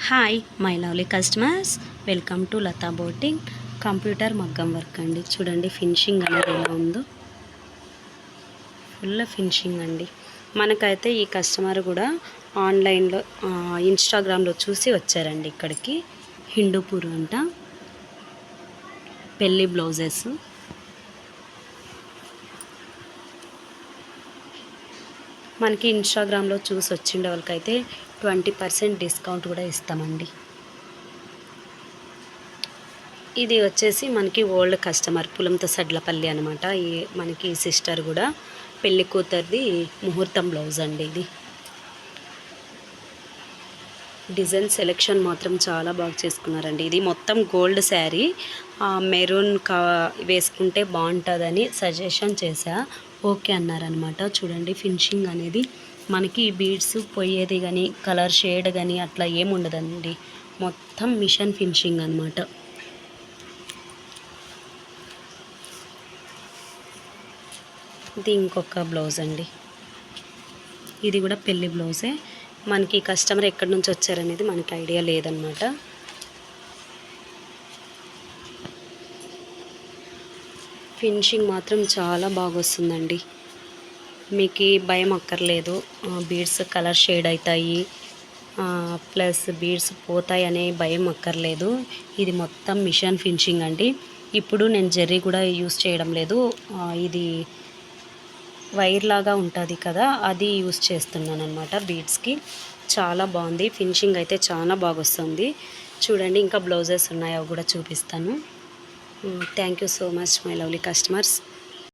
Hi my lovely customers, welcome to Latha బోటింగ్ computer మగ్గం work అండి. చూడండి ఫినిషింగ్ అనేది ఎలా ఉందో, ఫుల్ ఫినిషింగ్ అండి. మనకైతే ఈ కస్టమర్ కూడా ఆన్లైన్లో ఇన్స్టాగ్రామ్లో చూసి వచ్చారండి ఇక్కడికి. హిందూపూర్ అంట, పెళ్ళి బ్లౌజెస్. మనకి ఇన్స్టాగ్రామ్లో చూసి వచ్చిండే వాళ్ళకైతే 20% డిస్కౌంట్ కూడా ఇస్తామండి. ఇది వచ్చేసి మనకి ఓల్డ్ కస్టమర్ పులంత సడ్లపల్లి అనమాట. మనకి సిస్టర్ కూడా పెళ్లి కూతురిది ముహూర్తం బ్లౌజ్ అండి. ఇది డిజైన్ సెలెక్షన్ మాత్రం చాలా బాగా చేసుకున్నారండి. ఇది మొత్తం గోల్డ్ శారీ, మెరూన్ వేసుకుంటే బాగుంటుందని సజెషన్ చేశా, ఓకే అన్నారనమాట. చూడండి ఫినిషింగ్ అనేది మనకి బీడ్స్ పోయేది కానీ కలర్ షేడ్ కానీ అట్లా ఏముండదండి, మొత్తం మిషన్ ఫినిషింగ్ అనమాట. ఇది ఇంకొక బ్లౌజ్ అండి. ఇది కూడా పెళ్లి బ్లౌజే. మనకి కస్టమర్ ఎక్కడి నుంచి వచ్చారనేది మనకి ఐడియా లేదనమాట. ఫినిషింగ్ మాత్రం చాలా బాగా వస్తుందండి. మీకు భయం అక్కర్లేదు, బీడ్స్ కలర్ షేడ్ అవుతాయి ప్లస్ బీడ్స్ పోతాయి అనే భయం అక్కర్లేదు. ఇది మొత్తం మిషన్ ఫినిషింగ్ అండి. ఇప్పుడు నేను జెర్రీ కూడా యూస్ చేయడం లేదు, ఇది వైర్ లాగా ఉంటుంది కదా, అది యూస్ చేస్తున్నాను అనమాట బీడ్స్కి. చాలా బాగుంది, ఫినిషింగ్ అయితే చాలా బాగా వస్తుంది. చూడండి ఇంకా బ్లౌజెస్ ఉన్నాయి, అవి కూడా చూపిస్తాను. Thank you so much my lovely customers.